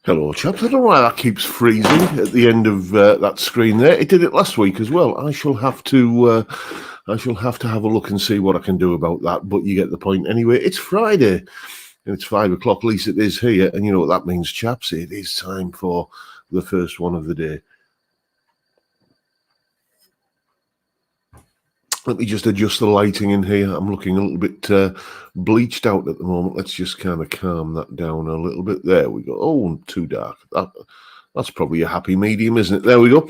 Hello, chaps. I don't know why that keeps freezing at the end of that screen there. It did it last week as well. I shall have to have a look and see what I can do about that. But you get the point anyway. It's Friday. It's 5 o'clock. At least it is here, and you know what that means, chaps. It is time for the first one of the day. Let me just adjust the lighting in here. I'm looking a little bit bleached out at the moment. Let's just kind of calm that down a little bit. There we go. Oh, too dark. That's probably a happy medium, isn't it? There we go.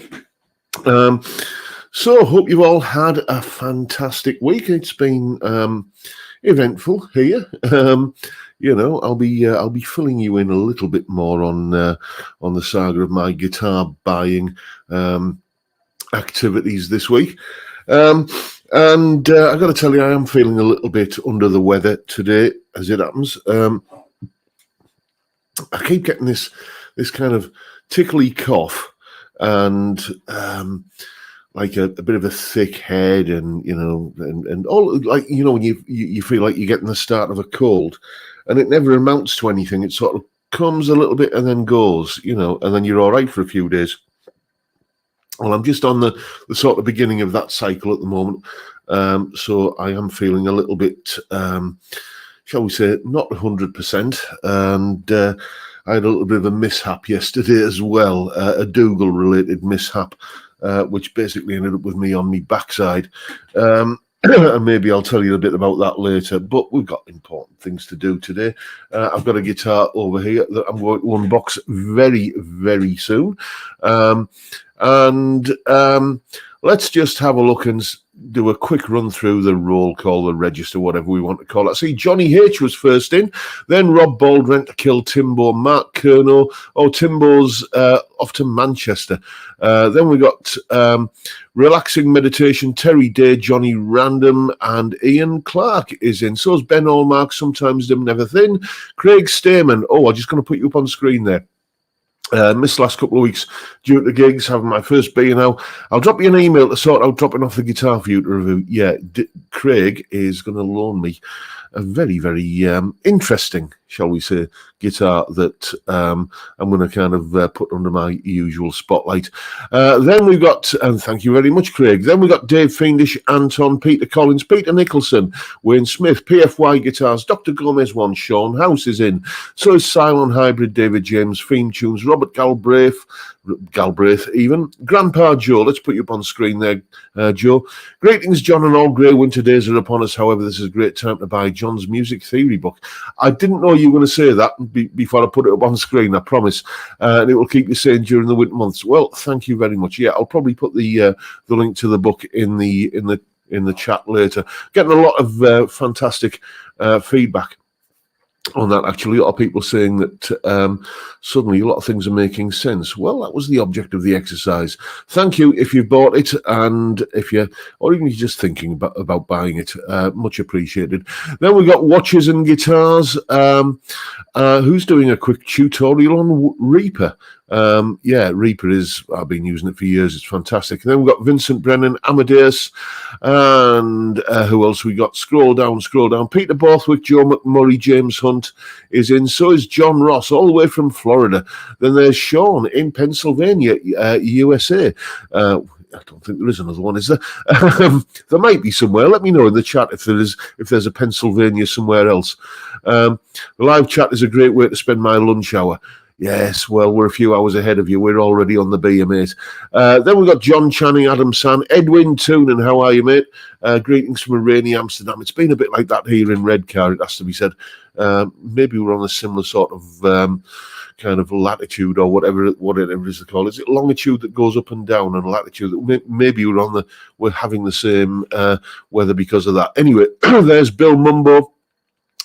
So hope you've all had a fantastic week. It's been eventful here. I'll be filling you in a little bit more on the saga of my guitar buying activities this week. And I've got to tell you, I am feeling a little bit under the weather today, as it happens. I keep getting this kind of tickly cough and like a bit of a thick head, and and all, like, when you feel like you're getting the start of a cold, and it never amounts to anything. It sort of comes a little bit and then goes, and then you're all right for a few days. Well, I'm just on the sort of beginning of that cycle at the moment. So I am feeling a little bit, shall we say, not 100%. And I had a little bit of a mishap yesterday as well, a Dougal-related mishap, which basically ended up with me on my backside. And maybe I'll tell you a bit about that later. But we've got important things to do today. I've got a guitar over here that I'm going to unbox very, very soon. And let's just have a look and do a quick run through the roll call, the register, whatever we want to call it. I see Johnny H was first in, then Rob Baldwin to kill Timbo, Mark Kerno. Oh, Timbo's off to Manchester. Then we got Relaxing Meditation, Terry Day, Johnny Random, and Ian Clark is in. So is Ben Allmark, Sometimes Dim, Never Thin. Craig Stamen. Oh, I'm just going to put you up on screen there. Missed the last couple of weeks due to gigs, having my first beer now. I'll drop you an email to sort out dropping off the guitar for you to review. Yeah, Craig is going to loan me a very, very interesting, shall we say, guitar that I'm going to kind of put under my usual spotlight. Then we've got, and thank you very much, Craig, then we've got Dave Fiendish, Anton, Peter Collins, Peter Nicholson, Wayne Smith, PFY Guitars, Dr. Gomez 1, Sean House is in. So is Cylon Hybrid, David James, Theme Tunes, Robert Galbraith even. Grandpa Joe, let's put you up on screen there, Joe. Greetings, John, and all grey winter days are upon us. However, this is a great time to buy John's music theory book. I didn't know you were going to say that before I put it up on screen, I promise. And it will keep you sane during the winter months. Well, thank you very much. Yeah, I'll probably put the link to the book in the chat later. Getting a lot of fantastic feedback on that, actually. A lot of people saying that suddenly a lot of things are making sense. Well, that was the object of the exercise. Thank you if you've bought it, and if you, or even you're just thinking about buying it, much appreciated. Then we've got Watches and Guitars, who's doing a quick tutorial on Reaper. Yeah, Reaper is, I've been using it for years. It's fantastic. And then we've got Vincent Brennan, Amadeus, and who else we got? Scroll down. Peter Borthwick, Joe McMurray, James Hunt is in. So is John Ross, all the way from Florida. Then there's Sean in Pennsylvania, USA. I don't think there is another one, is there? There might be somewhere. Let me know in the chat if there's a Pennsylvania somewhere else. The live chat is a great way to spend my lunch hour. Yes, well, we're a few hours ahead of you. We're already on the beer, mate. Then we've got John Channing, Adam San, Edwin Toonan. How are you, mate? Greetings from a rainy Amsterdam. It's been a bit like that here in Redcar, it has to be said. Maybe we're on a similar sort of kind of latitude, or whatever it is they call it. Is it longitude that goes up and down, and latitude that maybe we're having the same weather because of that. Anyway, there's Bill Mumbo.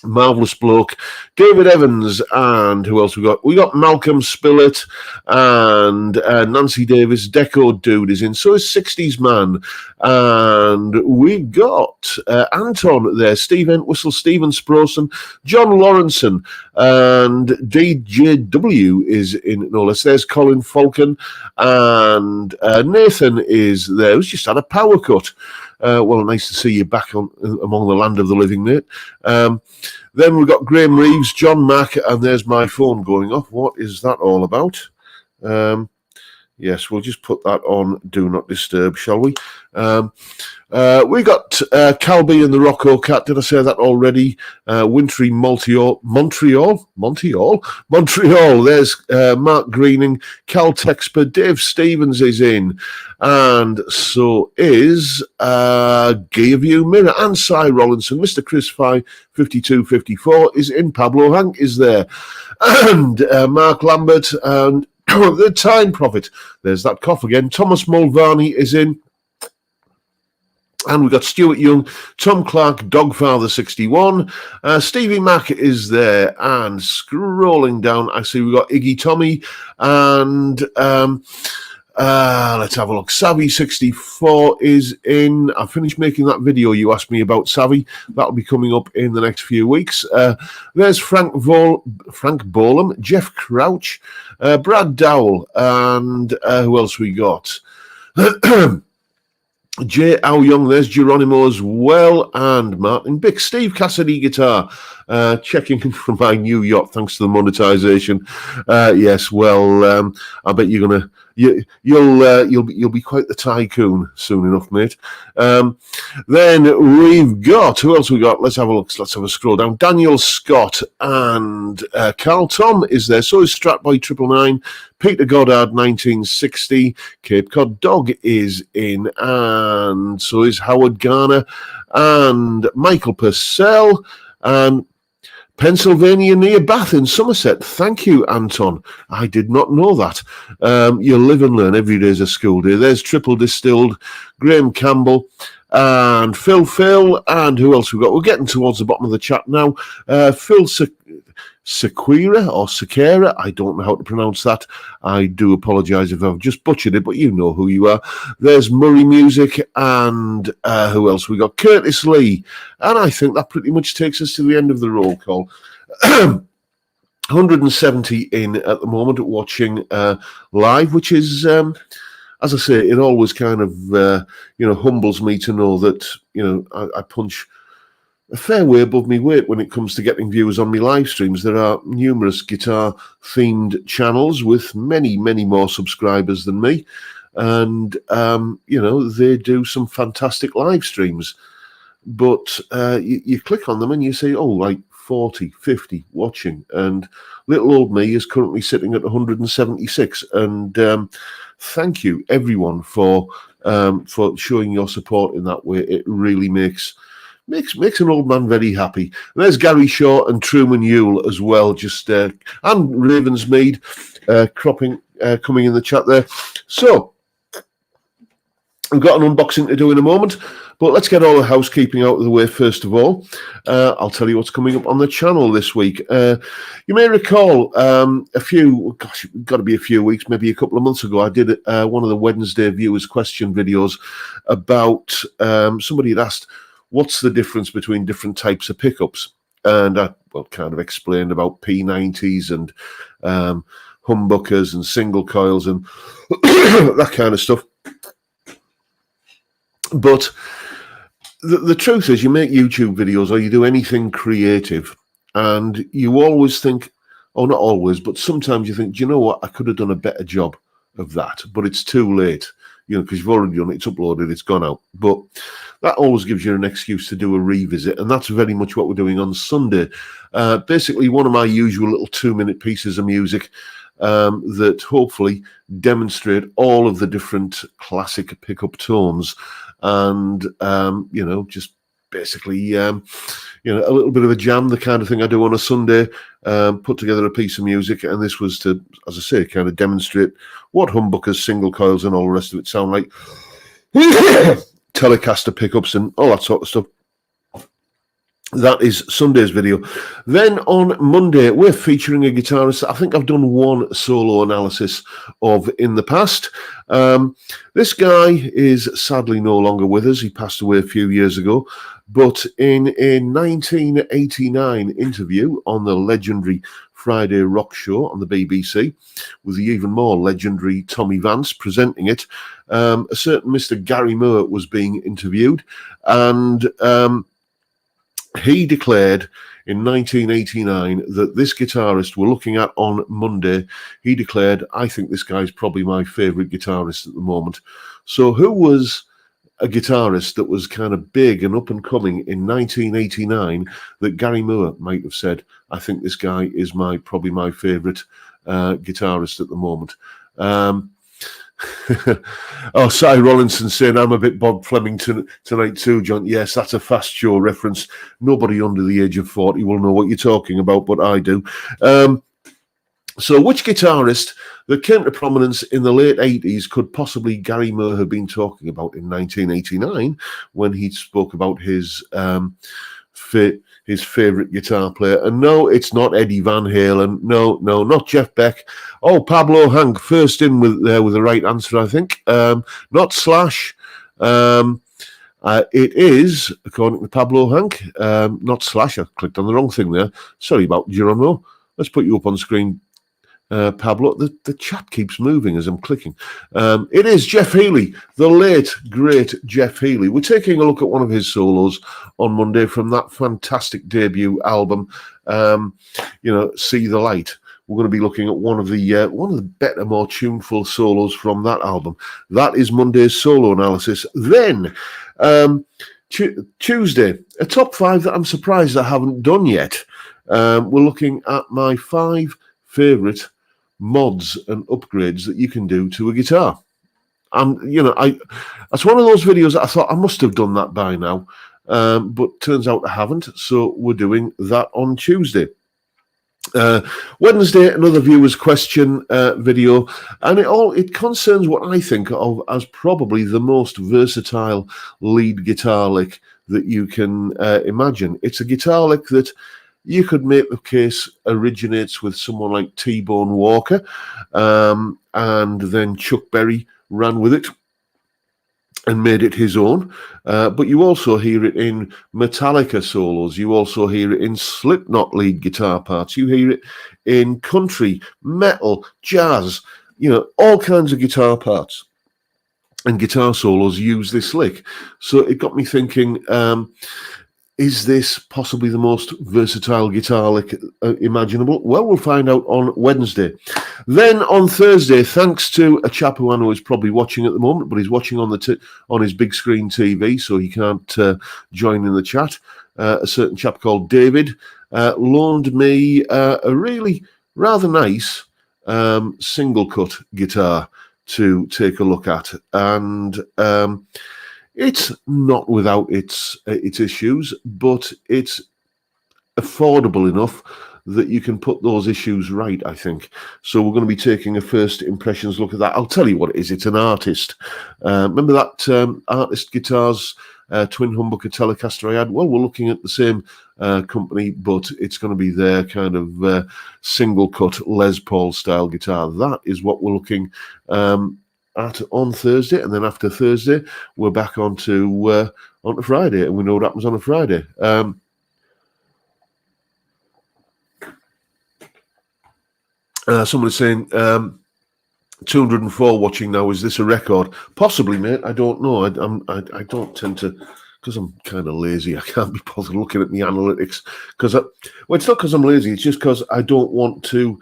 Marvelous bloke, David Evans, and who else we got? We got Malcolm Spillett and Nancy Davis. Deco Dude is in. So is 60s Man, and we got Anton there, Steve Entwistle, Stephen Sproson, John Lawrenson, and DJW is in. No less. There's Colin Falcon, and Nathan is there. Who's just had a power cut. Well, nice to see you back among the land of the living, mate. Then we've got Graham Reeves, John Mack, and there's my phone going off. What is that all about? Yes, we'll just put that on Do Not Disturb, shall we? We got Calby and the Rocco Cat. Did I say that already? Wintry Montreal. There's Mark Greening, Cal Texper, Dave Stevens is in, and so is Gearview Mirror and Cy Rollinson. Mr. Chris 5254 is in. Pablo Hank is there, and Mark Lambert and the Time Prophet. There's that cough again. Thomas Mulvaney is in. And we've got Stuart Young, Tom Clark, Dogfather61. Stevie Mack is there. And scrolling down, I see we've got Iggy Tommy. And let's have a look. Savvy64 is in. I finished making that video you asked me about Savvy. That'll be coming up in the next few weeks. There's Frank Bolam, Jeff Crouch, Brad Dowell, and who else we got? Jay Ao Young, there's Geronimo as well, and Martin Bick. Steve Cassidy guitar, checking in from my new yacht thanks to the monetization. Yes, well, I bet you're gonna you'll be quite the tycoon soon enough, mate. Then we've got, who else we got? Let's have a look. Let's have a scroll down. Daniel Scott and Carl Tom is there. So is Stratboy 999. Peter Goddard 1960. Cape Cod Dog is in, and so is Howard Garner and Michael Purcell and Pennsylvania near Bath in Somerset. Thank you, Anton. I did not know that. You live and learn. Every day is a school day. There's Triple Distilled, Graham Campbell, and Phil, and who else we got? We're getting towards the bottom of the chat now. Phil Sequeira or Sequeira, I don't know how to pronounce that. I do apologise if I've just butchered it, but you know who you are. There's Murray Music, and who else we got? Curtis Lee, and I think that pretty much takes us to the end of the roll call. 170 in at the moment watching live, which is, as I say, it always kind of humbles me to know that I punch a fair way above my weight when it comes to getting viewers on my live streams. There are numerous guitar-themed channels with many, many more subscribers than me, and they do some fantastic live streams. But you click on them and you say, oh, like 40, 50 watching, and little old me is currently sitting at 176. And thank you, everyone, for showing your support in that way. It really makes an old man very happy. And there's Gary Shaw and Truman Yule as well, and Ravensmead coming in the chat there. So we've got an unboxing to do in a moment, but let's get all the housekeeping out of the way first of all. I'll tell you what's coming up on the channel this week. You may recall got to be a few weeks, maybe a couple of months ago, I did one of the Wednesday viewers question videos about somebody had asked, what's the difference between different types of pickups? And I kind of explained about P90s and humbuckers and single coils and that kind of stuff. But the truth is, you make YouTube videos or you do anything creative, and you always think, oh, not always, but sometimes you think, do you know what? I could have done a better job of that, but it's too late, because you've already done it, it's uploaded, it's gone out. But that always gives you an excuse to do a revisit, and that's very much what we're doing on Sunday. Basically, one of my usual little 2-minute pieces of music that hopefully demonstrate all of the different classic pickup tones, and just basically a little bit of a jam, the kind of thing I do on a Sunday. Put together a piece of music, and this was to, as I say, kind of demonstrate what humbuckers, single coils, and all the rest of it sound like. Telecaster pickups and all that sort of stuff. That is Sunday's video. Then on Monday, we're featuring a guitarist I think I've done one solo analysis of in the past. This guy is sadly no longer with us. He passed away a few years ago. But in a 1989 interview on the legendary Friday Rock Show on the BBC, with the even more legendary Tommy Vance presenting it, a certain Mr. Gary Moore was being interviewed, and he declared in 1989 that this guitarist we're looking at on Monday, he declared, I think this guy's probably my favourite guitarist at the moment. So who was a guitarist that was kind of big and up and coming in 1989 that Gary Moore might have said, I think this guy is probably my favourite guitarist at the moment? Oh, Cy Rollinson saying I'm a bit Bob Fleming tonight too, John. Yes, that's a Fast Show reference. Nobody under the age of 40 will know what you're talking about, but I do. So which guitarist that came to prominence in the late 80s could possibly Gary Moore have been talking about in 1989 when he spoke about his favourite guitar player? And no, it's not Eddie Van Halen. No, not Jeff Beck. Oh, Pablo Hank, first in with the right answer, I think. Not Slash. It is, according to Pablo Hank, not Slash. I clicked on the wrong thing there. Sorry about Geronimo. Let's put you up on screen, Pablo. The chat keeps moving as I'm clicking. It is Jeff Healey, the late, great Jeff Healey. We're taking a look at one of his solos on Monday from that fantastic debut album, See the Light. We're going to be looking at one of the better, more tuneful solos from that album. That is Monday's solo analysis. Then Tuesday, a top 5 that I'm surprised I haven't done yet. We're looking at my 5 favourite mods and upgrades that you can do to a guitar. And that's one of those videos that I thought I must have done that by now, but turns out I haven't. So we're doing that on Tuesday. Wednesday, another viewer's question video, and it concerns what I think of as probably the most versatile lead guitar lick that you can imagine. It's a guitar lick that you could make the case originates with someone like T-Bone Walker, and then Chuck Berry ran with it and made it his own. But you also hear it in Metallica solos. You also hear it in Slipknot lead guitar parts. You hear it in country, metal, jazz, all kinds of guitar parts and guitar solos use this lick. So it got me thinking, is this possibly the most versatile guitar lick imaginable? Well, we'll find out on Wednesday. Then on Thursday, thanks to a chap who I know is probably watching at the moment, but he's watching on his big screen TV, so he can't join in the chat. A certain chap called David loaned me a really rather nice single cut guitar to take a look at, and it's not without its issues, but it's affordable enough that you can put those issues right, I think. So we're going to be taking a first impressions look at that. I'll tell you what it is. It's an artist. Remember that Artist Guitars twin humbucker Telecaster I had? Well, we're looking at the same company, but it's going to be their kind of single cut Les Paul style guitar. That is what we're looking at on Thursday, and then after Thursday we're back onto Friday, and we know what happens on a Friday. Somebody's saying 204 watching now. Is this a record? Possibly, mate. I don't know. I don't tend to, because I'm kind of lazy. I can't be bothered looking at the analytics because it's not because I'm lazy. It's just because I don't want to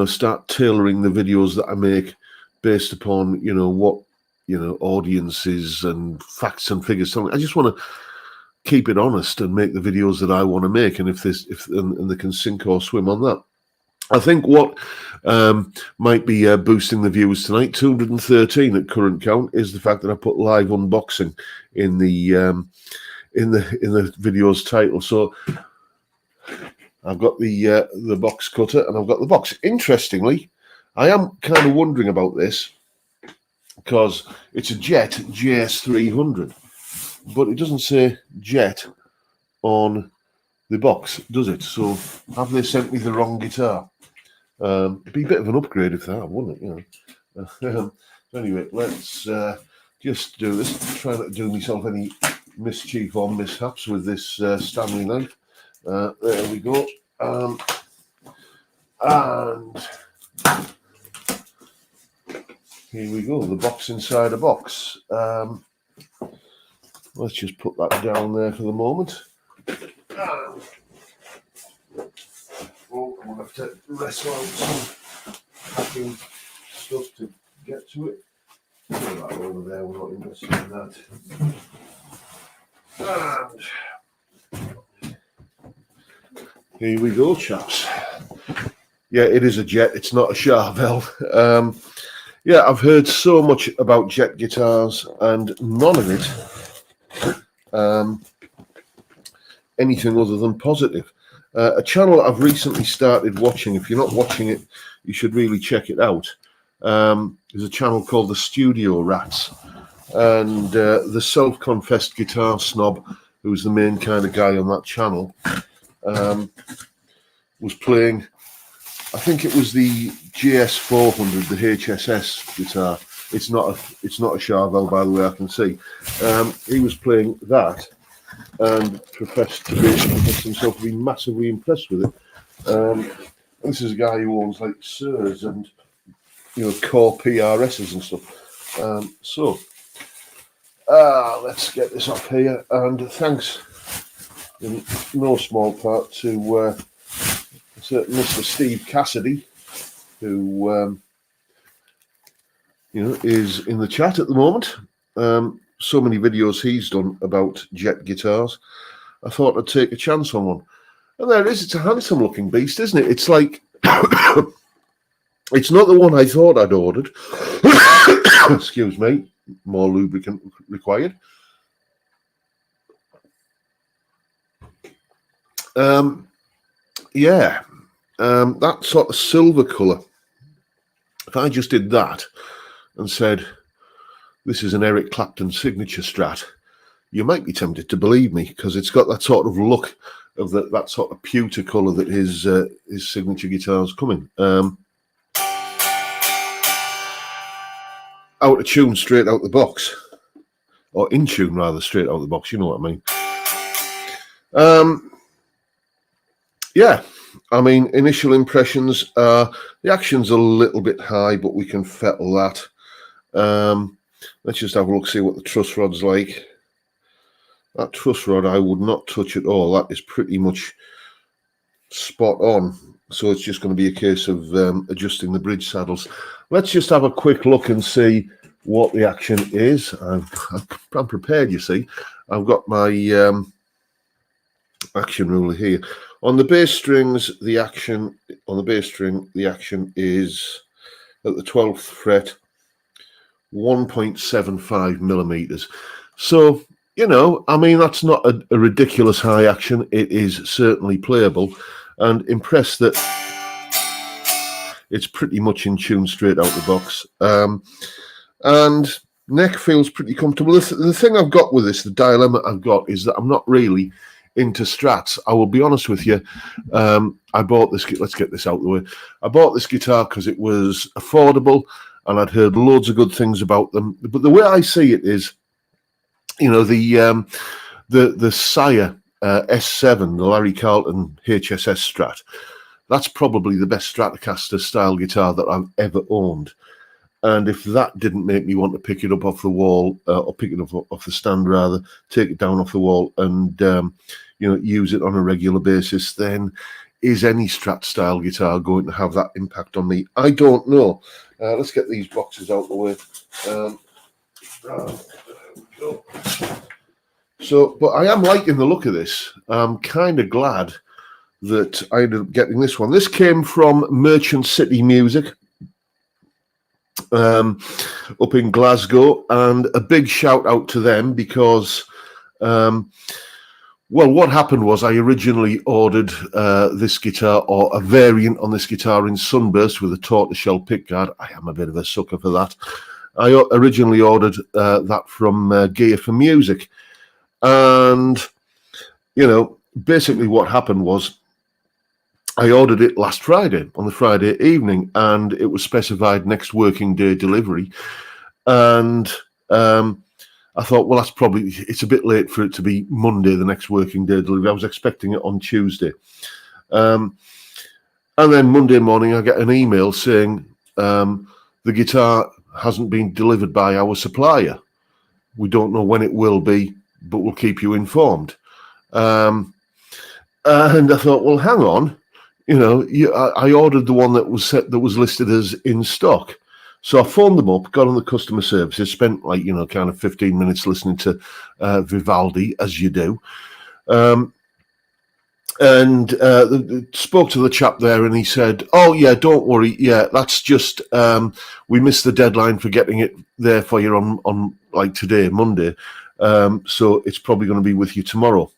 start tailoring the videos that I make based upon what audiences and facts and figures. I just want to keep it honest and make the videos that I want to make, and if they can sink or swim on that. I think what might be boosting the views tonight, 213 at current count, is the fact that I put live unboxing in the video's title. So I've got the box cutter and I've got the box. Interestingly, I am kind of wondering about this because it's a Jet JS300, but it doesn't say Jet on the box, does it? So have they sent me the wrong guitar? It'd be a bit of an upgrade if that, wouldn't it? You know. Anyway, let's just do this. Try not to do myself any mischief or mishaps with this Stanley knife. There we go. And here we go, the box inside a box. Let's just put that down there for the moment. Oh, I'm going to have to wrestle out some packing stuff to get to it. Put that over there, we're not interested in that. And here we go, chaps. Yeah, it is a Jet, it's not a Charvel. Yeah, I've heard so much about Jet guitars and none of it anything other than positive. A channel I've recently started watching, if you're not watching it, you should really check it out. There's a channel called The Studio Rats, and the self-confessed guitar snob, who's the main kind of guy on that channel, was playing, I think it was the JS300, the HSS guitar. It's not a Charvel, by the way, I can see. He was playing that and professed himself to be massively impressed with it. This is a guy who owns like Sirs and Core PRSs and stuff. So let's get this off here, and thanks in no small part to Mr. Steve Cassidy, who is in the chat at the moment. So many videos he's done about Jet guitars. I thought I'd take a chance on one. And there it is. It's a handsome looking beast, isn't it? It's like, it's not the one I thought I'd ordered. Excuse me. More lubricant required. Yeah. That sort of silver colour. If I just did that and said, this is an Eric Clapton signature Strat, you might be tempted to believe me, because it's got that sort of look of that sort of pewter colour that his signature guitars come in. Out of tune straight out the box, or in tune rather, straight out the box. You know what I mean? Yeah. I mean, initial impressions are the action's a little bit high, but we can fettle that. Let's just have a look, see what the truss rod's like. That truss rod I would not touch at all. That is pretty much spot on. So it's just going to be a case of adjusting the bridge saddles. Let's just have a quick look and see what the action is. I'm prepared, you see. I've got my action ruler here. On the bass strings, the action on the bass string, the action is at the 12th fret, 1.75 millimeters. So, I mean, that's not a ridiculous high action. It is certainly playable, and impressed that it's pretty much in tune straight out the box. And neck feels pretty comfortable. The thing I've got with this, the dilemma I've got, is that I'm not really into Strats. I will be honest with you. I bought this. Let's get this out of the way. I bought this guitar because it was affordable, and I'd heard loads of good things about them. But the way I see it is, the Sire S7, the Larry Carlton HSS Strat. That's probably the best Stratocaster style guitar that I've ever owned. And if that didn't make me want to pick it up off the wall, or pick it up off the stand rather, take it down off the wall and use it on a regular basis, then is any Strat style guitar going to have that impact on me? I don't know. Let's get these boxes out of the way. So, but I am liking the look of this. I'm kind of glad that I ended up getting this one. This came from Merchant City Music up in Glasgow, and a big shout out to them because well, what happened was I originally ordered this guitar, or a variant on this guitar, in Sunburst with a tortoiseshell pickguard. I am a bit of a sucker for that. I originally ordered that from Gear for Music, and you know, basically what happened was I ordered it last Friday, on the Friday evening, and it was specified next working day delivery. And I thought, well, it's a bit late for it to be Monday, the next working day delivery. I was expecting it on Tuesday. And then Monday morning, I get an email saying the guitar hasn't been delivered by our supplier. We don't know when it will be, but we'll keep you informed. And I thought, well, hang on, I ordered the one that was listed as in stock. So I phoned them up, got on the customer services, spent kind of 15 minutes listening to Vivaldi, as you do. And spoke to the chap there, and he said, "Oh yeah, don't worry. Yeah, that's just we missed the deadline for getting it there for you on like today, Monday. So it's probably going to be with you tomorrow.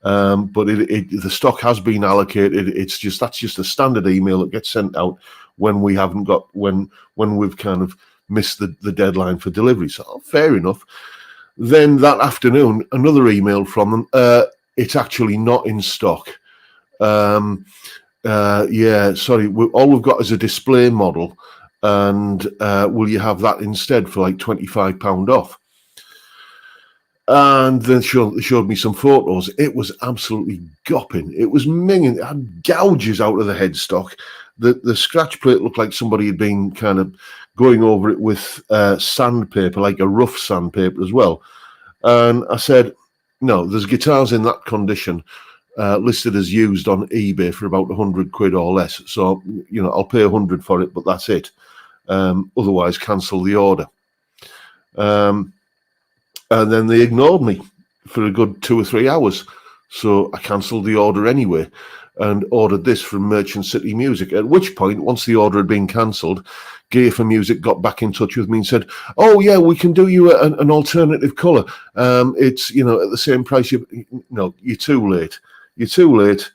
But the stock has been allocated. That's just a standard email that gets sent out when we haven't got when we've kind of missed the deadline for delivery. So fair enough." Then that afternoon, another email from them. It's actually not in stock. Yeah, sorry. All we've got is a display model, and will you have that instead for like £25 off? And then showed me some photos. It was absolutely gopping. It was minging. It had gouges out of the headstock. The scratch plate looked like somebody had been kind of going over it with sandpaper, like a rough sandpaper as well. And I said, no, there's guitars in that condition listed as used on eBay for about 100 quid or less. So, I'll pay 100 for it, but that's it. Otherwise, cancel the order. And then they ignored me for a good 2 or 3 hours. So I cancelled the order anyway and ordered this from Merchant City Music. At which point, once the order had been cancelled, Gear for Music got back in touch with me and said, "Oh yeah, we can do you an alternative colour. It's at the same price." No, you're too late. You're too late.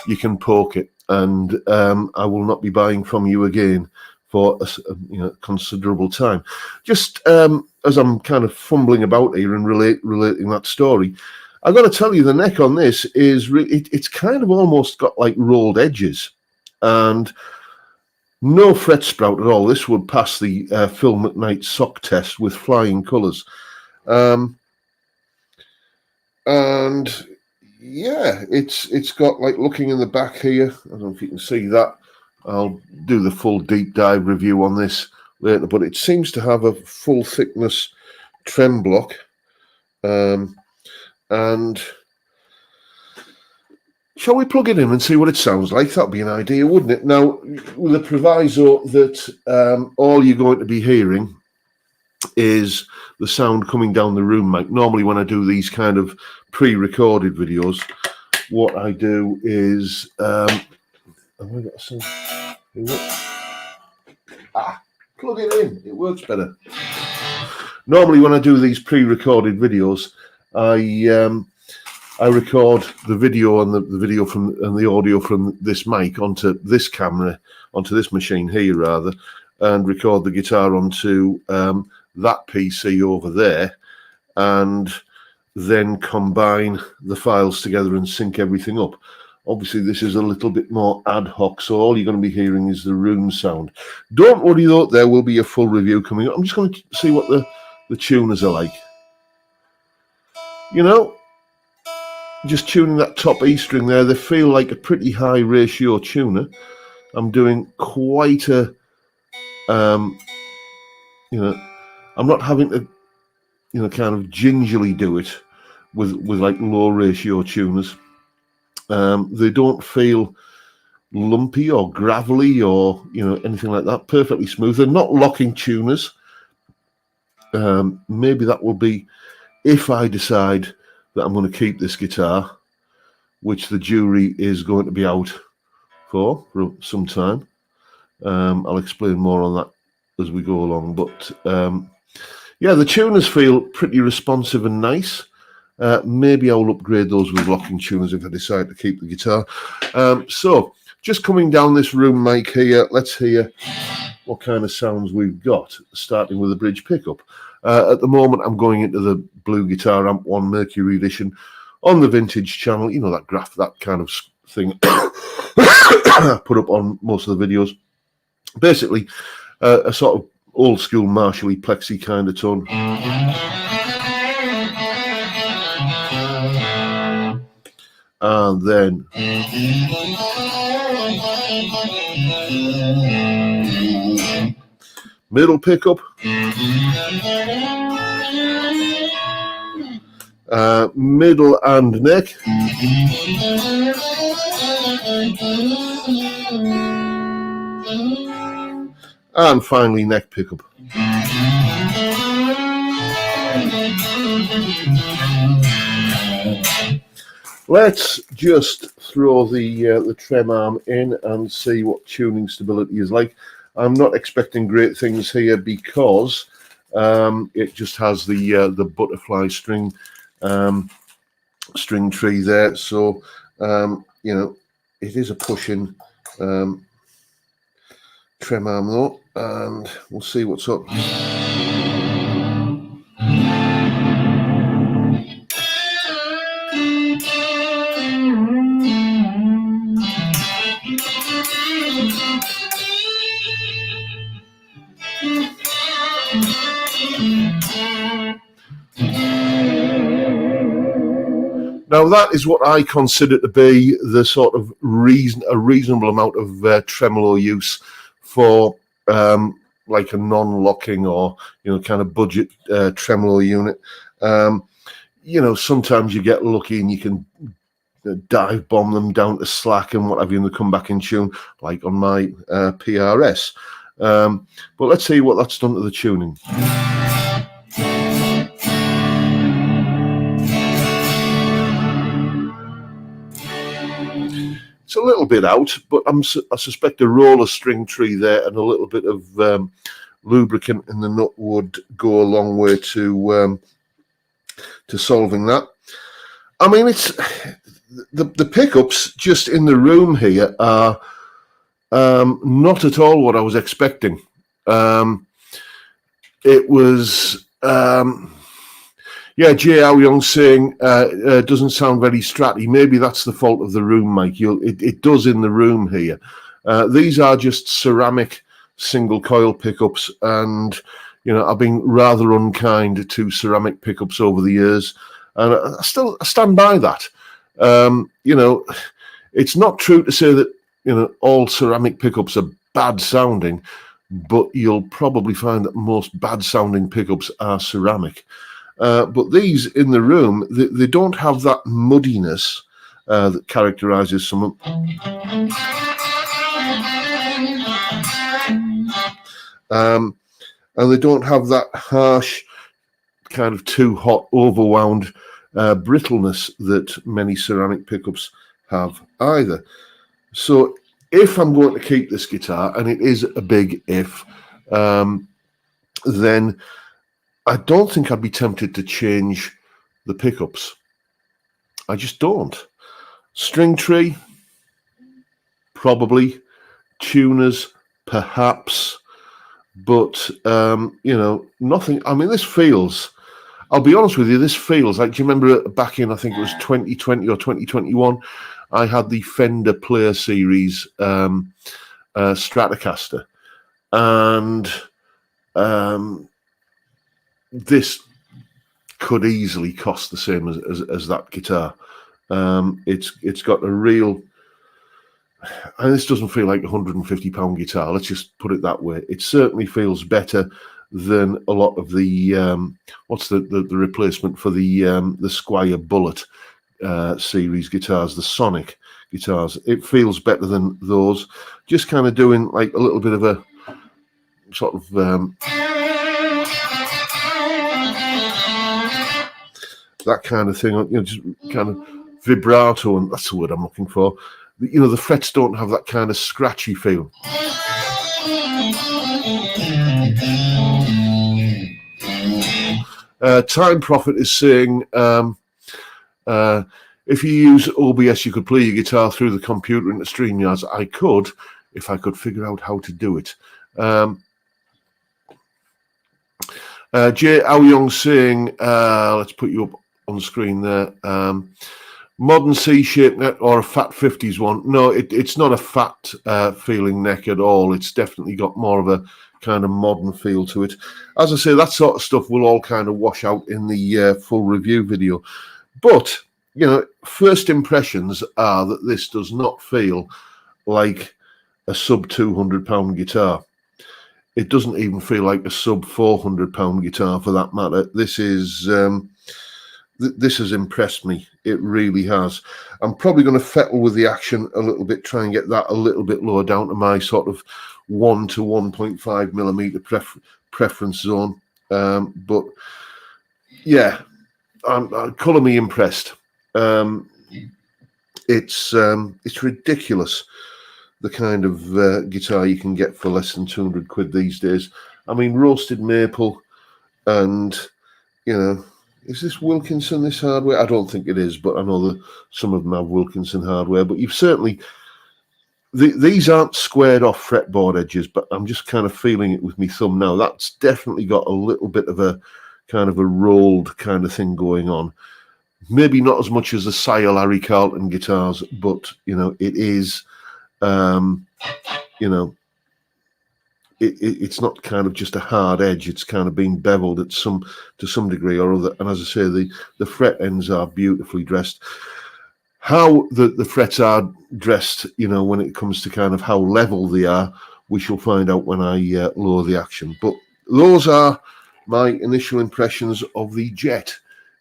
You can poke it, and I will not be buying from you again for a considerable time. Just as I'm kind of fumbling about here and relating that story, I've got to tell you, the neck on this is it's kind of almost got like rolled edges, and no fret sprout at all. This would pass the Phil McKnight sock test with flying colours. And yeah, it's got like, looking in the back here, I don't know if you can see that. I'll do the full deep dive review on this later, but it seems to have a full thickness trem block. And shall we plug it in and see what it sounds like? That'd be an idea, wouldn't it? Now, with the proviso that all you're going to be hearing is the sound coming down the room mic. Normally, when I do these kind of pre-recorded videos, what I do is have I got some? Plug it in. It works better. Normally, when I do these pre-recorded videos, I record the video and the video and the audio from this mic onto this camera, onto this machine here rather, and record the guitar onto that PC over there, and then combine the files together and sync everything up. Obviously, this is a little bit more ad hoc, so all you're going to be hearing is the room sound. Don't worry though, there will be a full review coming up. I'm just going to see what the tuners are like. Just tuning that top E string there, they feel like a pretty high ratio tuner. I'm doing quite a, I'm not having to, kind of gingerly do it with like low ratio tuners. They don't feel lumpy or gravelly or, anything like that. Perfectly smooth. They're not locking tuners. Maybe that will be if I decide that I'm going to keep this guitar, which the jury is going to be out for some time. I'll explain more on that as we go along. But yeah, the tuners feel pretty responsive and nice. Maybe I'll upgrade those with locking tuners if I decide to keep the guitar. So just coming down this room mic here, let's hear what kind of sounds we've got, starting with the bridge pickup. At the moment, I'm going into the Blue Guitar Amp 1 Mercury Edition. on the vintage channel. You know, that graph, that kind of thing I put up on most of the videos. Basically, a sort of old school Marshall-y plexi kind of tone. And then middle pickup, middle and neck, and finally neck pickup. Let's just throw the trem arm in and see what tuning stability is like. I'm not expecting great things here because it just has the butterfly string tree there. So you know, it is a push-in trem arm though, and we'll see what's up. Now that is what I consider to be the sort of reasonable amount of tremolo use for like a non-locking or, you know, kind of budget tremolo unit. You know, sometimes you get lucky and you can dive bomb them down to slack and what have you, and they come back in tune, like on my PRS. But let's see what that's done to the tuning. It's a little bit out, but I suspect a roller string tree there and a little bit of lubricant in the nut would go a long way to solving that. I mean, it's the pickups just in the room here are not at all what I was expecting. It was. Yeah, Jay Young saying doesn't sound very stratty. Maybe that's the fault of the room, Mike. It does in the room here. These are just ceramic single coil pickups, and you know, I've been rather unkind to ceramic pickups over the years, and I still stand by that. You know, it's not true to say that, you know, all ceramic pickups are bad sounding, but you'll probably find that most bad sounding pickups are ceramic. But these in the room, they don't have that muddiness that characterizes some of them. And they don't have that harsh, kind of too hot, overwound brittleness that many ceramic pickups have either. So if I'm going to keep this guitar, and it is a big if, then I don't think I'd be tempted to change the pickups. I just don't. String tree, probably. Tuners, perhaps. But, you know, nothing. I mean, this feels, I'll be honest with you, this feels like, do you remember back in, I think it was 2020 or 2021, I had the Fender Player Series Stratocaster. And this could easily cost the same as that guitar. It's got a real, and this doesn't feel like a £150 guitar. Let's just put it that way. It certainly feels better than a lot of the what's the replacement for the Squier Bullet series guitars, the Sonic guitars. It feels better than those. Just kind of doing like a little bit of a sort of that kind of thing, you know, just kind of vibrato, and that's the word I'm looking for. You know, the frets don't have that kind of scratchy feel. Time Prophet is saying, if you use OBS, you could play your guitar through the computer into StreamYards. I could, if I could figure out how to do it. Jay Young saying, let's put you up on screen there. Modern C-shaped neck or a fat 50s one. No, it's not a fat feeling neck at all. It's definitely got more of a kind of modern feel to it. As I say, that sort of stuff will all kind of wash out in the full review video. But, you know, first impressions are that this does not feel like a sub £200 guitar. It doesn't even feel like a sub £400 guitar for that matter. This is... this has impressed me. It really has. I'm probably going to fettle with the action a little bit, try and get that a little bit lower down to my sort of 1 to 1.5 millimeter preference zone. But yeah, colour me impressed. It's ridiculous the kind of guitar you can get for less than 200 quid these days. I mean, roasted maple, and you know. Is this Wilkinson, this hardware? I don't think it is, but I know that some of them have Wilkinson hardware. But you've certainly... these aren't squared off fretboard edges, but I'm just kind of feeling it with my thumb now. That's definitely got a little bit of a kind of a rolled kind of thing going on. Maybe not as much as the Sire Larry Carlton guitars, but, you know, it is, you know... It's not kind of just a hard edge. It's kind of being beveled to some degree or other. And as I say, the fret ends are beautifully dressed. How the frets are dressed, you know, when it comes to kind of how level they are, we shall find out when I lower the action. But those are my initial impressions of the Jet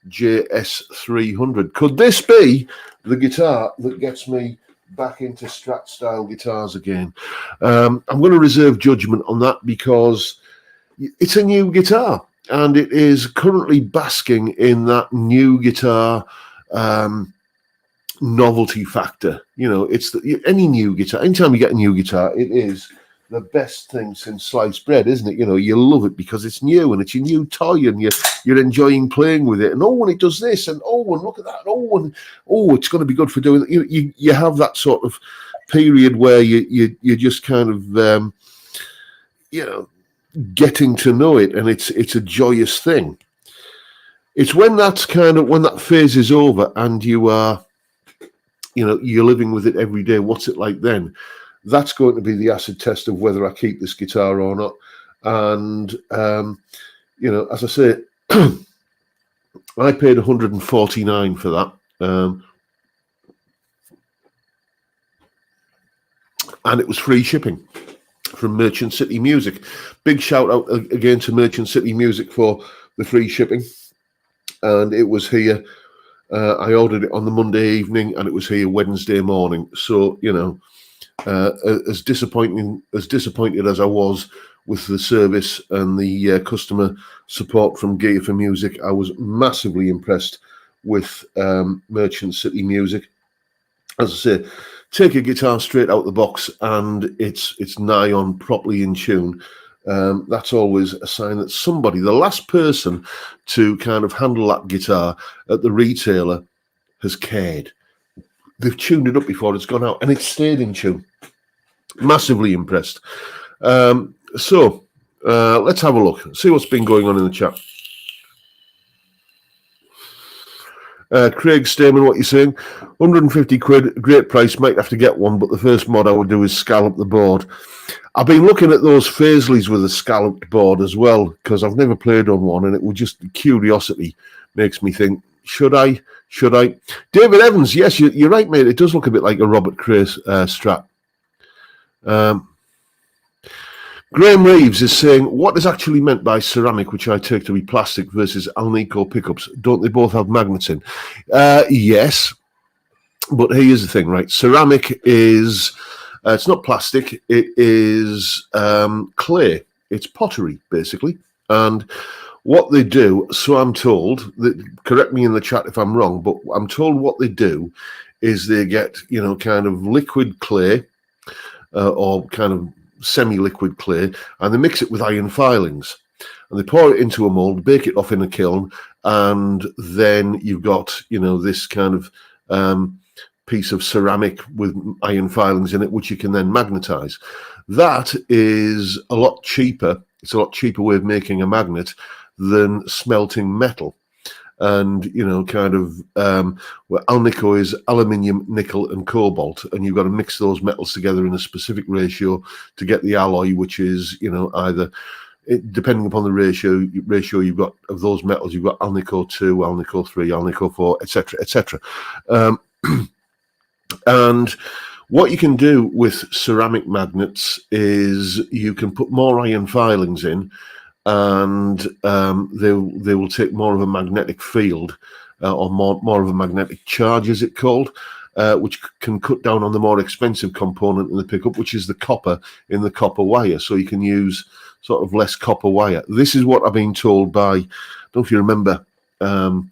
JS300. Could this be the guitar that gets me back into Strat style guitars again? I'm going to reserve judgment on that because it's a new guitar and it is currently basking in that new guitar novelty factor. You know, it's any new guitar, anytime you get a new guitar, it is the best thing since sliced bread, isn't it? You know, you love it because it's new and it's your new toy and you're enjoying playing with it. And oh, when it does this, and oh, and look at that, and oh, it's going to be good for doing it. You have that sort of period where you just kind of you know, getting to know it, and it's a joyous thing. It's when that phase is over and you are, you know, you're living with it every day. What's it like then? That's going to be the acid test of whether I keep this guitar or not. And, you know, as I say, I paid $149 for that. And it was free shipping from Merchant City Music. Big shout out again to Merchant City Music for the free shipping. And it was here. I ordered it on the Monday evening and it was here Wednesday morning. So, you know, as disappointed as I was with the service and the customer support from Gear for Music, I was massively impressed with Merchant City Music. As I say, take a guitar straight out the box and it's nigh on properly in tune. That's always a sign that somebody, the last person to kind of handle that guitar at the retailer, has cared. They've tuned it up before it's gone out and it's stayed in tune. Massively impressed. So let's have a look, see what's been going on in the chat. Craig Stamen, what you saying? 150 quid, great price, might have to get one, but the first mod I would do is scallop the board. I've been looking at those Faisleys with a scalloped board as well, because I've never played on one, and it would just, curiosity makes me think, should I? David Evans, yes, you're right, mate. It does look a bit like a Robert Cray Strat. Graham Reeves is saying, what is actually meant by ceramic, which I take to be plastic, versus Alnico pickups? Don't they both have magnets in? Yes, but here's the thing, right? Ceramic is, it's not plastic, it is clay. It's pottery, basically. And what they do, so I'm told, correct me in the chat if I'm wrong, but I'm told what they do is they get, you know, kind of liquid clay or kind of semi-liquid clay, and they mix it with iron filings. And they pour it into a mold, bake it off in a kiln, and then you've got, you know, this kind of piece of ceramic with iron filings in it, which you can then magnetize. That is a lot cheaper. It's a lot cheaper way of making a magnet than smelting metal. and kind of where alnico is aluminium, nickel, and cobalt, and you've got to mix those metals together in a specific ratio to get the alloy, which is either, depending upon the ratio you've got of those metals, you've got alnico 2, alnico 3, alnico 4, etc., etc. And what you can do with ceramic magnets is you can put more iron filings in, and they will take more of a magnetic field, or more of a magnetic charge, as it's called, which can cut down on the more expensive component in the pickup, which is the copper in the copper wire. So you can use sort of less copper wire. This is what I've been told by, I don't know if you remember, going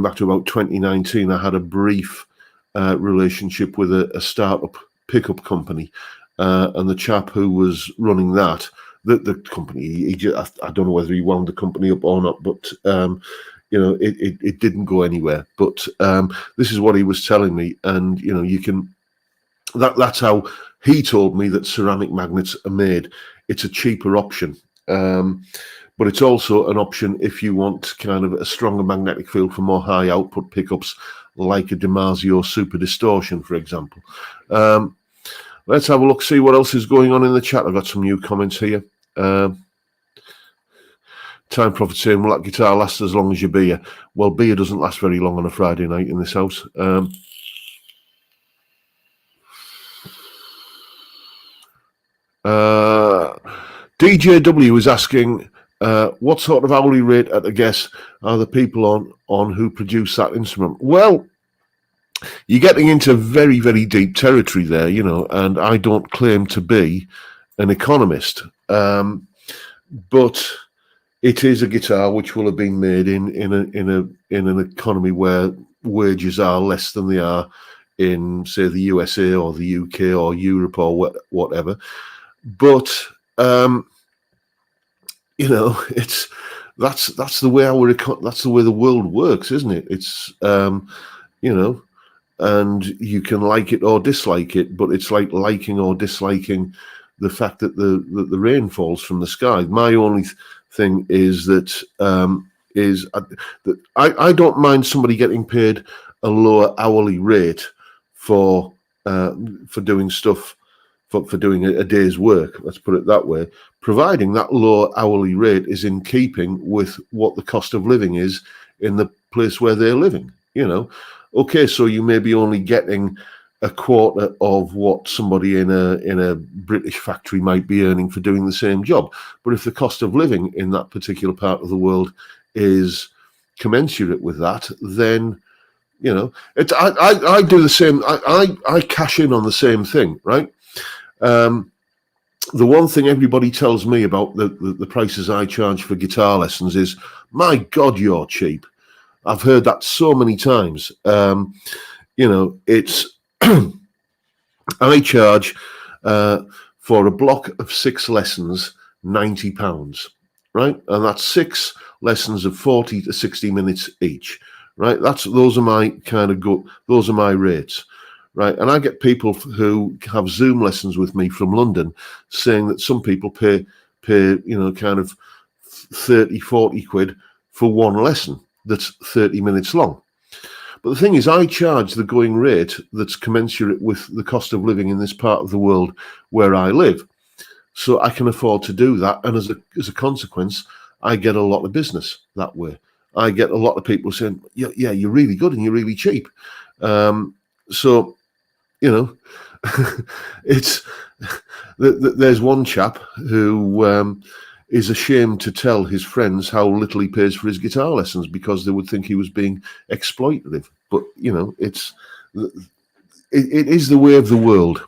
back to about 2019, I had a brief relationship with a startup pickup company, and the chap who was running that, the company, I don't know whether he wound the company up or not, but it didn't go anywhere. But this is what he was telling me, and you can. That's how he told me that ceramic magnets are made. It's a cheaper option, but it's also an option if you want kind of a stronger magnetic field for more high output pickups, like a DiMarzio Super Distortion, for example. Let's have a look, see what else is going on in the chat. I've got some new comments here. Time Prophet saying, will that guitar last as long as your beer? Well, beer doesn't last very long on a Friday night in this house. DJW is asking, what sort of hourly rate at a guess are the people on who produce that instrument? Well, you're getting into very, very deep territory there, and I don't claim to be an economist, but it is a guitar which will have been made in an economy where wages are less than they are in, say, the USA or the UK or Europe or whatever. But it's that's the way that's the way the world works, isn't it? It's and you can like it or dislike it, but it's like liking or disliking the fact that the rain falls from the sky. My only thing is that I don't mind somebody getting paid a lower hourly rate for doing stuff. For doing a day's work, let's put it that way, providing that low hourly rate is in keeping with what the cost of living is in the place where they're living. Okay, so you may be only getting a quarter of what somebody in a British factory might be earning for doing the same job. But if the cost of living in that particular part of the world is commensurate with that, then I do the same. I cash in on the same thing, right? The one thing everybody tells me about the prices I charge for guitar lessons is, my God, you're cheap. I've heard that so many times. It's I charge for a block of 6 lessons £90, right? And that's 6 lessons of 40 to 60 minutes each, right? Those are my rates. Right, and I get people who have Zoom lessons with me from London saying that some people pay kind of 30, 40 quid for one lesson that's 30 minutes long. But the thing is, I charge the going rate that's commensurate with the cost of living in this part of the world where I live. So I can afford to do that. And as a consequence, I get a lot of business that way. I get a lot of people saying, yeah, you're really good and you're really cheap. It's there's one chap who is ashamed to tell his friends how little he pays for his guitar lessons because they would think he was being exploitative. But it is the way of the world.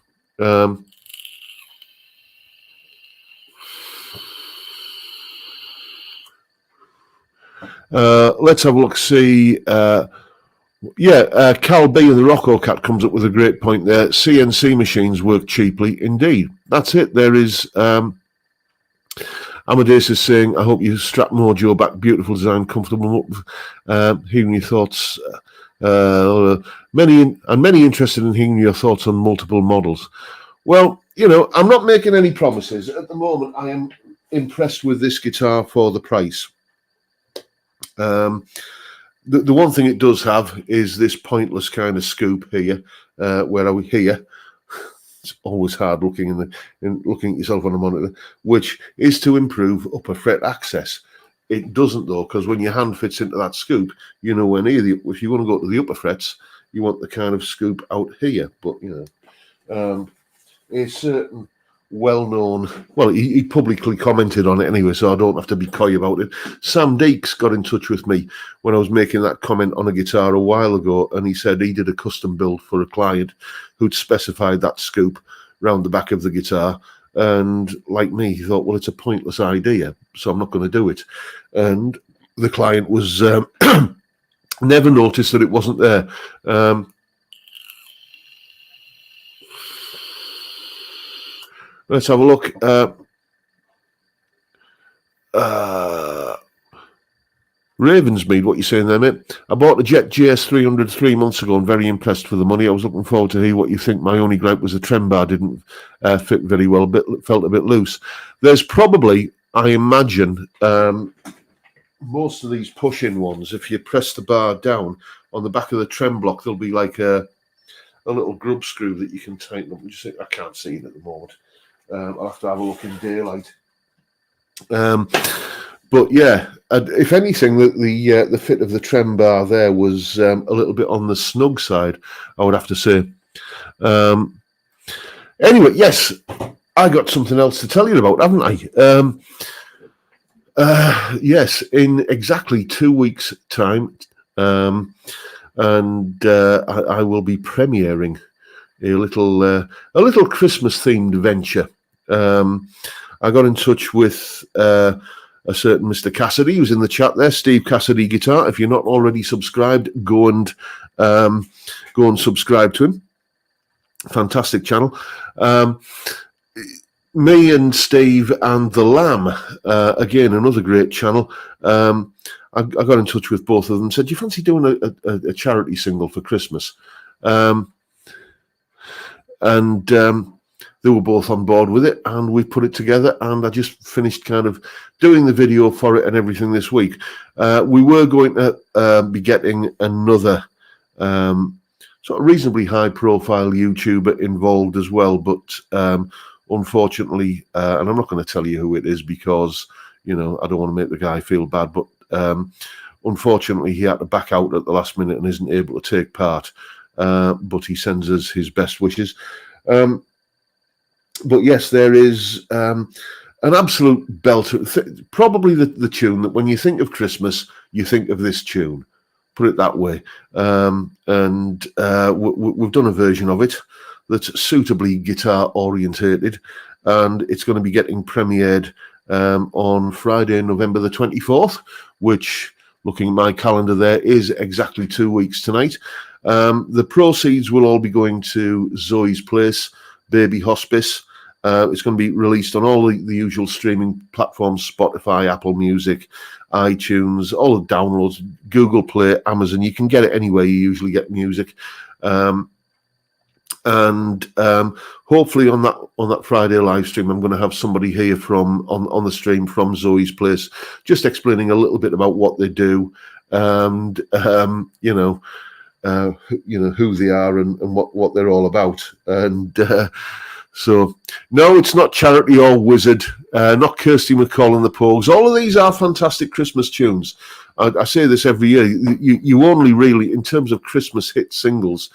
Let's have a look. See. Cal B and the Rocco Cat comes up with a great point there. CNC machines work cheaply. Indeed. That's it. There is Amadeus is saying, I hope you strap Mojo back. Beautiful design, comfortable. Hearing your thoughts. Many interested in hearing your thoughts on multiple models. Well, I'm not making any promises. At the moment, I am impressed with this guitar for the price. the one thing it does have is this pointless kind of scoop here. Where are we here? It's always hard looking looking at yourself on a monitor, which is to improve upper fret access. It doesn't though, because when your hand fits into that scoop, you're nowhere near if you want to go to the upper frets, you want the kind of scoop out here. But a certain well-known, well, he publicly commented on it anyway, so I don't have to be coy about it. Sam Deeks got in touch with me when I was making that comment on a guitar a while ago, and he said he did a custom build for a client who'd specified that scoop round the back of the guitar, and like me, he thought, well, it's a pointless idea, so I'm not going to do it. And the client was never noticed that it wasn't there. Let's have a look. Ravensmead, what you saying there, mate? I bought a Jet JS300 3 months ago and very impressed for the money. I was looking forward to hear what you think. My only gripe was the trem bar didn't fit very well, felt a bit loose. There's probably, I imagine, most of these push-in ones, if you press the bar down on the back of the trem block, there'll be like a little grub screw that you can tighten up. I can't see it at the moment. I'll have to have a look in daylight. But yeah, if anything, the fit of the trem bar there was a little bit on the snug side, I would have to say. Anyway, yes, I got something else to tell you about, haven't I? Yes, in exactly 2 weeks' time, and I will be premiering a little Christmas-themed venture. I got in touch with a certain Mr. Cassidy, who's in the chat there, Steve Cassidy Guitar. If you're not already subscribed, go and subscribe to him. Fantastic channel. Me and Steve and the Lamb, again, another great channel. I got in touch with both of them and said, do you fancy doing a charity single for Christmas? And they were both on board with it, and we put it together, and I just finished kind of doing the video for it and everything this week. We were going to be getting another sort of reasonably high-profile YouTuber involved as well, but unfortunately, and I'm not going to tell you who it is because, I don't want to make the guy feel bad, but unfortunately, he had to back out at the last minute and isn't able to take part, but he sends us his best wishes. But yes, there is an absolute belter. Probably the tune that when you think of Christmas, you think of this tune. Put it that way. And we've done a version of it that's suitably guitar orientated, and it's going to be getting premiered on Friday, November the 24th, which, looking at my calendar there, is exactly 2 weeks tonight. The proceeds will all be going to Zoe's Place Baby Hospice. It's going to be released on all the usual streaming platforms: Spotify, Apple Music, iTunes, all the downloads, Google Play, Amazon. You can get it anywhere you usually get music. And hopefully on that Friday live stream, I'm going to have somebody here on the stream from Zoe's Place, just explaining a little bit about what they do, and who they are and what they're all about. And so, no, it's not Charity or Wizard, not Kirsty McCall and the Pogues. All of these are fantastic Christmas tunes. I say this every year. You only really, in terms of Christmas hit singles,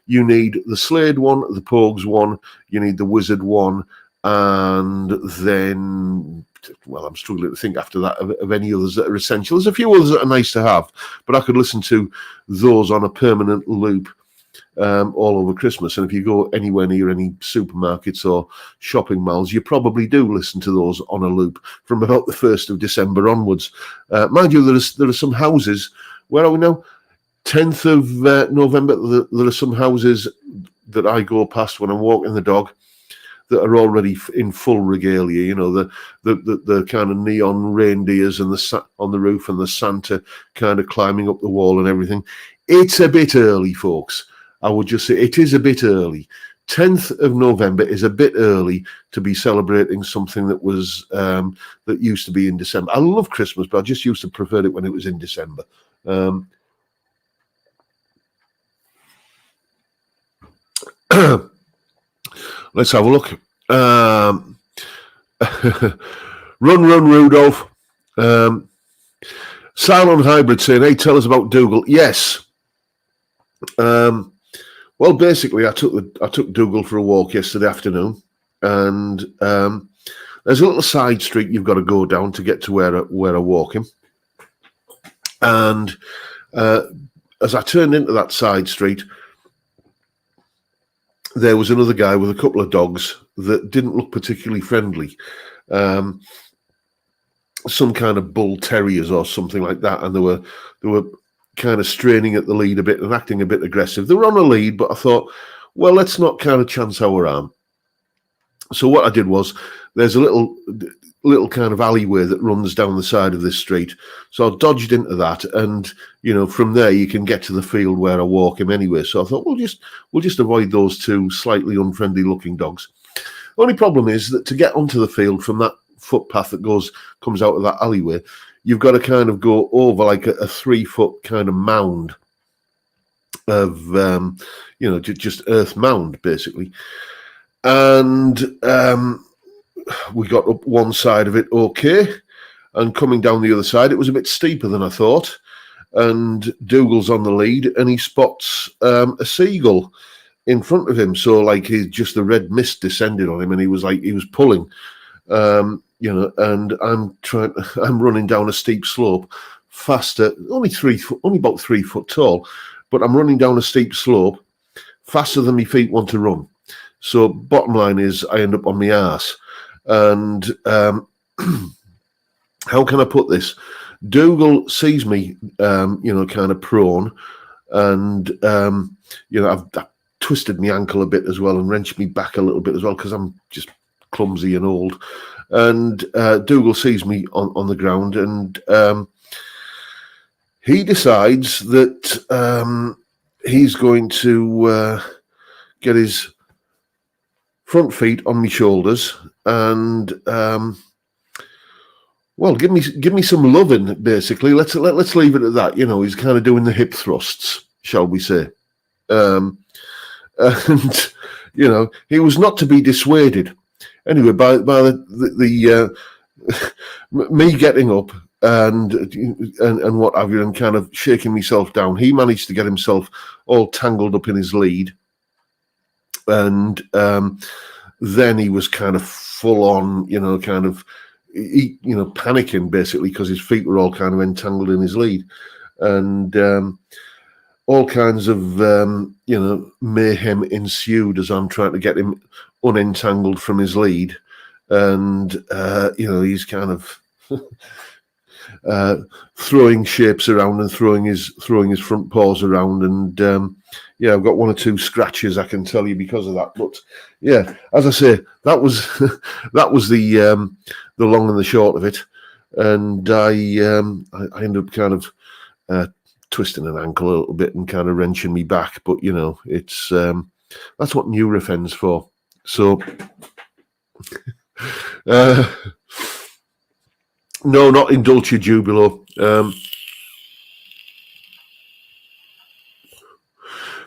you need the Slade one, the Pogues one, you need the Wizard one, and then, well, I'm struggling to think after that of any others that are essential. There's a few others that are nice to have, but I could listen to those on a permanent loop all over Christmas. And if you go anywhere near any supermarkets or shopping malls, you probably do listen to those on a loop from about the 1st of December onwards. Mind you, there are some houses, where are we now? 10th of November, there are some houses that I go past when I'm walking the dog that are already in full regalia, the kind of neon reindeers and on the roof and the Santa kind of climbing up the wall and everything. It's a bit early, folks. I would just say it is a bit early. 10th of November is a bit early to be celebrating something that was that used to be in December. I love Christmas, but I just used to prefer it when it was in December. Let's have a look. Run, Rudolph. Silent Hybrid saying, hey, tell us about Dougal. Yes. Well, basically, I took Dougal for a walk yesterday afternoon, and there's a little side street you've got to go down to get to where I walk him. And as I turned into that side street, there was another guy with a couple of dogs that didn't look particularly friendly. Some kind of bull terriers or something like that, and they were kind of straining at the lead a bit and acting a bit aggressive. They were on a lead, but I thought, well, let's not kind of chance our arm. So what I did was, there's a little kind of alleyway that runs down the side of this street. So I dodged into that, and from there you can get to the field where I walk him anyway. So I thought we'll just avoid those two slightly unfriendly looking dogs. The only problem is that to get onto the field from that footpath that comes out of that alleyway, you've got to kind of go over like a 3-foot kind of mound of just earth mound basically. And we got up one side of it okay, and coming down the other side it was a bit steeper than I thought, and Dougal's on the lead and he spots a seagull in front of him. So like the red mist descended on him, and he was pulling, and I'm running down a steep slope faster, only about 3 foot tall, but I'm running down a steep slope faster than my feet want to run. So bottom line is I end up on my arse. And how can I put this? Dougal sees me, kind of prone, and I've twisted my ankle a bit as well and wrenched me back a little bit as well because I'm just clumsy and old. And Dougal sees me on the ground, and he decides that he's going to get his front feet on my shoulders and give me some loving, basically. Let's leave it at that. He's kind of doing the hip thrusts, shall we say. And he was not to be dissuaded. Anyway, by the me getting up and what have you, and kind of shaking myself down, he managed to get himself all tangled up in his lead, and then he was kind of full on, panicking basically because his feet were all kind of entangled in his lead, and all kinds of mayhem ensued as I'm trying to get him unentangled from his lead, and he's kind of throwing shapes around and throwing his front paws around, and I've got 1 or 2 scratches, I can tell you, because of that. But yeah, as I say, that was the long and the short of it, and I ended up kind of twisting an ankle a little bit and kind of wrenching me back. But it's that's what Nurofen for. So no, not in Dulce Jubilo.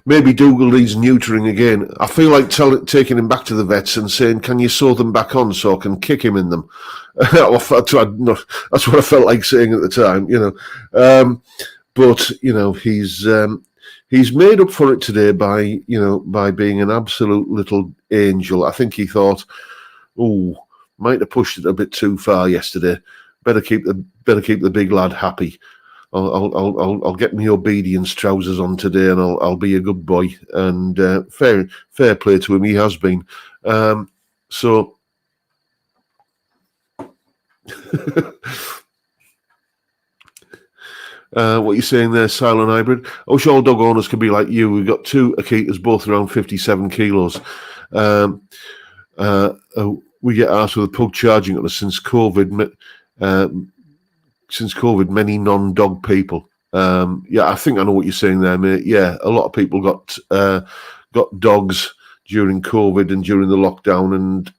Maybe Dougal needs neutering again. I feel like taking him back to the vets and saying, can you sew them back on so I can kick him in them? That's what I felt like saying at the time, But he's made up for it today by being an absolute little angel. I think he thought, might have pushed it a bit too far yesterday. Better keep the big lad happy. I'll get my obedience trousers on today, and I'll be a good boy. And fair play to him, he has been. So what you're saying there, Silent Hybrid? I wish all dog owners could be like you. We've got 2 Akitas, both around 57 kilos. We get asked with a pug charging at us since COVID. Many non-dog people. I think I know what you're saying there, mate. Yeah, a lot of people got dogs during COVID and during the lockdown, and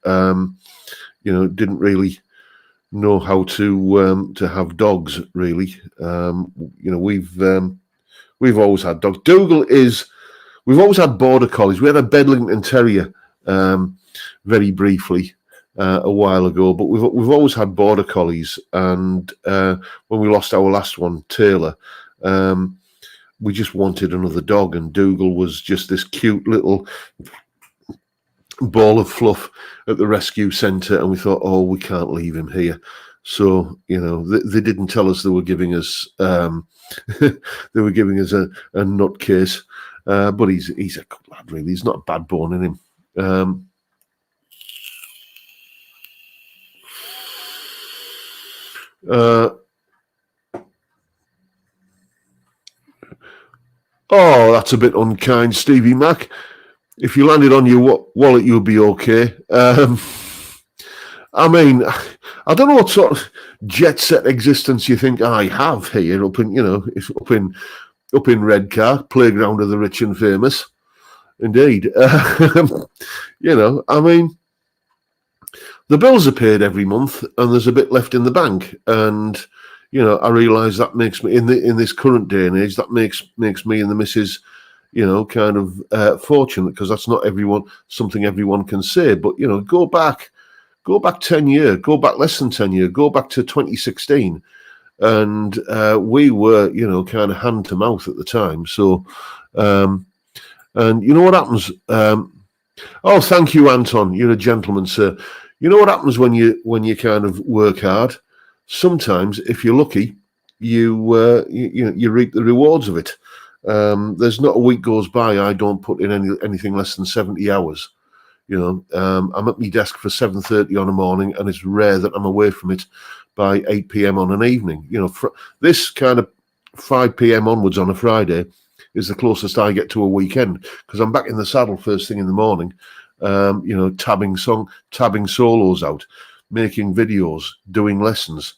didn't really know how to have dogs. Really, we've always had dogs. We've always had border collies. We had a Bedlington Terrier. very briefly a while ago, but we've always had border collies, and when we lost our last one, Taylor, we just wanted another dog, and Dougal was just this cute little ball of fluff at the rescue centre, and we thought, oh, we can't leave him here. So, they didn't tell us they were giving us a nutcase, but he's a good lad, really. He's not a bad bone in him. Oh, that's a bit unkind, Stevie Mac. If you landed on your wallet, you'll be okay. I mean, I don't know what sort of jet set existence you think I have here up in Redcar, playground of the rich and famous. Indeed. I mean, the bills are paid every month, and there's a bit left in the bank, and I realise that makes me in this current day and age, that makes me and the missus, kind of fortunate, because that's not something everyone can say. But go back 10 years, go back less than 10 years, go back to 2016, and we were kind of hand to mouth at the time. So, and you know what happens? Oh, thank you, Anton. You're a gentleman, sir. You know what happens when you kind of work hard? Sometimes, if you're lucky, you reap the rewards of it. There's not a week goes by I don't put in anything less than 70 hours. I'm at my desk for 7:30 on a morning, and it's rare that I'm away from it by 8 p.m. on an evening. This kind of 5 p.m. onwards on a Friday is the closest I get to a weekend, because I'm back in the saddle first thing in the morning. Tabbing solos out, making videos, doing lessons.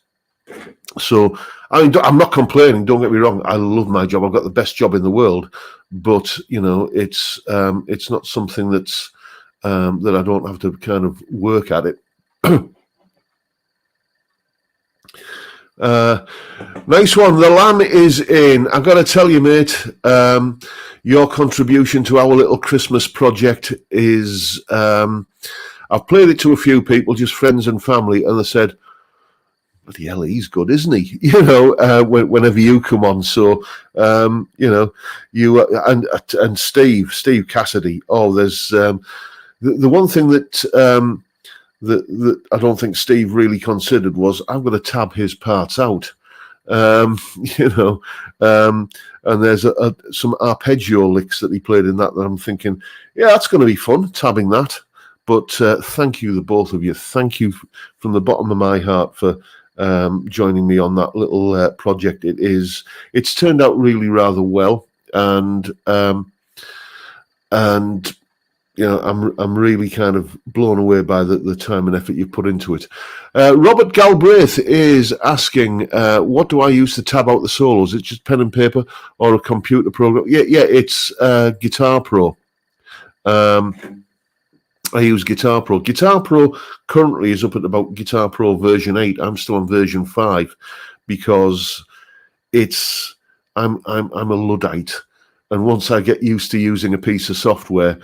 So, I mean, I'm not complaining. Don't get me wrong. I love my job. I've got the best job in the world, but it's not something that's that I don't have to kind of work at it. Nice one. The lamb is in. I've got to tell you, mate, your contribution to our little Christmas project is, I've played it to a few people, just friends and family, and they said, bloody hell, he's good, isn't he? Whenever you come on. So, you and Steve Cassidy. Oh, there's the one thing that I don't think Steve really considered was I'm going to tab his parts out. And there's some arpeggio licks that he played in that I'm thinking, yeah, that's going to be fun, tabbing that. But thank you, the both of you. Thank you from the bottom of my heart for joining me on that little project. It's turned out really rather well, and I'm really kind of blown away by the time and effort you put into it. Robert Galbraith is asking, what do I use to tab out the solos? It's just pen and paper or a computer program? Yeah, it's Guitar Pro. I use Guitar Pro. Guitar Pro currently is up at about Guitar Pro version 8. I'm still on version 5 because I'm a Luddite, and once I get used to using a piece of software,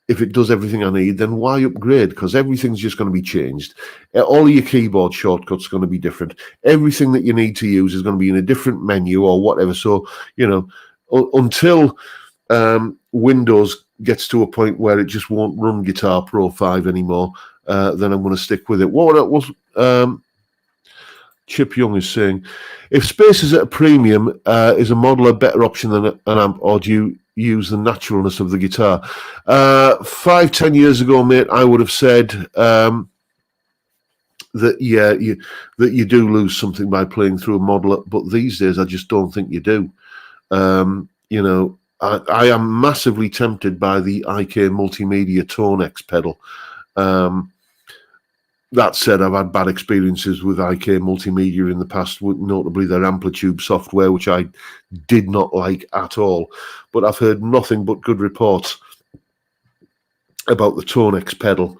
if it does everything I need, then why upgrade? Because everything's just going to be changed. All your keyboard shortcuts are going to be different. Everything that you need to use is going to be in a different menu or whatever. So, until Windows gets to a point where it just won't run Guitar Pro 5 anymore, then I'm going to stick with it. What was Chip Young is saying, if space is at a premium, is a model a better option than an amp, or do you use the naturalness of the guitar? 5-10 years ago, mate, I would have said that you do lose something by playing through a model, but these days I just don't think you do. I am massively tempted by the IK Multimedia Tonex pedal. That said, I've had bad experiences with IK Multimedia in the past, notably their Amplitude software, which I did not like at all. But I've heard nothing but good reports about the Tonex pedal.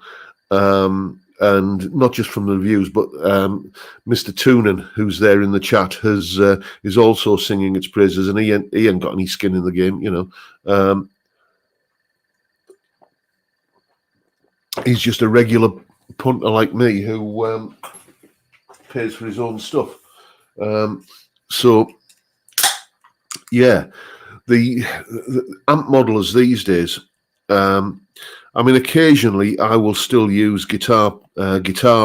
And not just from the reviews, but Mr. Toonan, who's there in the chat, is also singing its praises, and he ain't got any skin in the game, He's just a regular punter like me who pays for his own stuff. So, yeah, the amp modelers these days. I mean, occasionally I will still use guitar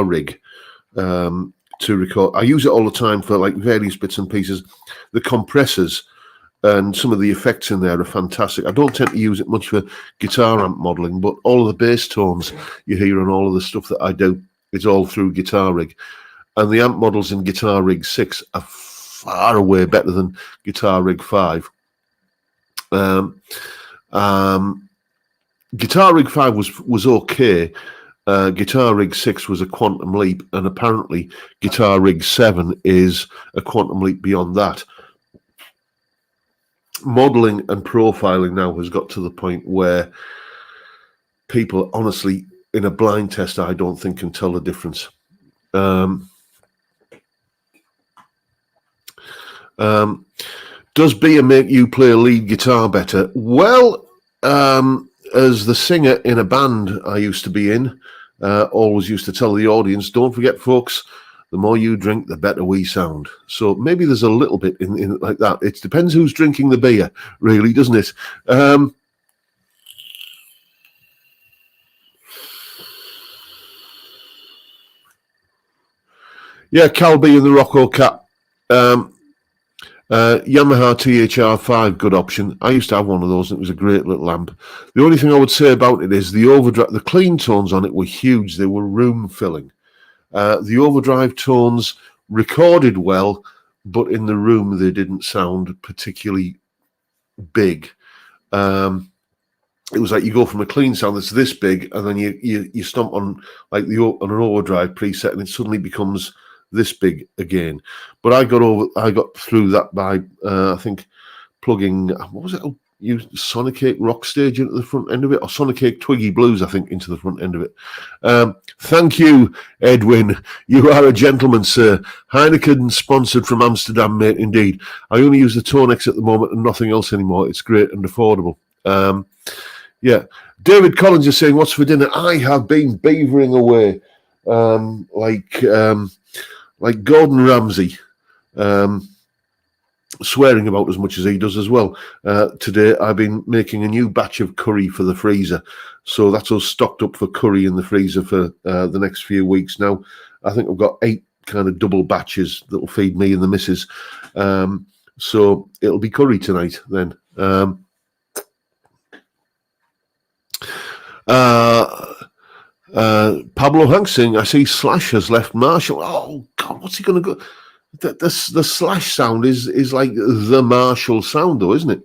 rig to record. I use it all the time for like various bits and pieces. The compressors and some of the effects in there are fantastic. I don't tend to use it much for guitar amp modeling, but all of the bass tones you hear and all of the stuff that I do is all through Guitar Rig. And the amp models in Guitar Rig 6 are far away better than Guitar Rig 5. Guitar Rig 5 was okay. Guitar Rig 6 was a quantum leap, and apparently Guitar Rig 7 is a quantum leap beyond that. Modeling and profiling now has got to the point where people, honestly, in a blind test, I don't think can tell the difference. Does beer make you play a lead guitar better? Well, as the singer in a band I used to be in, always used to tell the audience, don't forget, folks, the more you drink, the better we sound. So maybe there's a little bit in it like that. It depends who's drinking the beer, really, doesn't it? Yeah, Calby and the Rocco Cat. Yamaha THR5, good option. I used to have one of those, and it was a great little amp. The only thing I would say about it is the overdrive, the clean tones on it were huge. They were room filling. The overdrive tones recorded well, but in the room they didn't sound particularly big. It was like you go from a clean sound that's this big, and then you stomp on like on an overdrive preset, and it suddenly becomes this big again. But I got through that by I think plugging, what was it? Use Sonicake Rockstage into the front end of it, or Sonicake Twiggy Blues, I think, into the front end of it. Thank you, Edwin. You are a gentleman, sir. Heineken sponsored from Amsterdam, mate, indeed. I only use the Tonex at the moment and nothing else anymore. It's great and affordable. Yeah. David Collins is saying, what's for dinner? I have been beavering away like Gordon Ramsay. Swearing about as much as he does as well. Today I've been making a new batch of curry for the freezer, so that's us stocked up for curry in the freezer for the next few weeks. Now I think I've got 8 kind of double batches that will feed me and the missus, so it'll be curry tonight then. Pablo Hanksing, I see Slash has left Marshall. Oh God, what's he going to go? The Slash sound is like the Marshall sound, though, isn't it?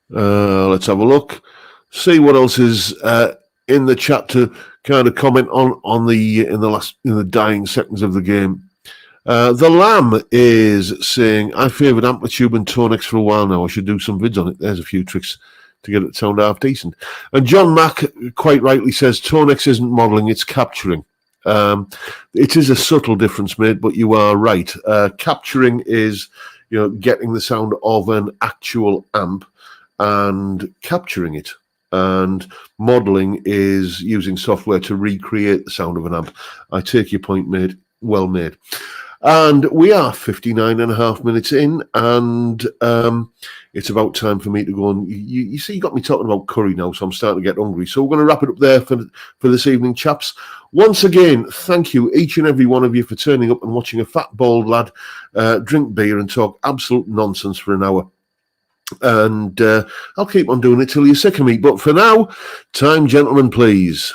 Let's have a look. See what else is in the chat to kind of comment on in the dying seconds of the game. The Lamb is saying, I favoured Amplitude and Tonex for a while now. I should do some vids on it. There's a few tricks to get it to sound half decent. And John Mack quite rightly says Tonex isn't modelling, it's capturing. It is a subtle difference, mate, but you are right. Capturing is, getting the sound of an actual amp and capturing it. And modelling is using software to recreate the sound of an amp. I take your point, mate. Well made. And we are 59.5 minutes in, and it's about time for me to go. And you see, you got me talking about curry now, so I'm starting to get hungry. So we're going to wrap it up there for this evening, chaps. Once again, thank you, each and every one of you, for turning up and watching a fat, bald lad drink beer and talk absolute nonsense for an hour. And I'll keep on doing it till you're sick of me. But for now, time, gentlemen, please.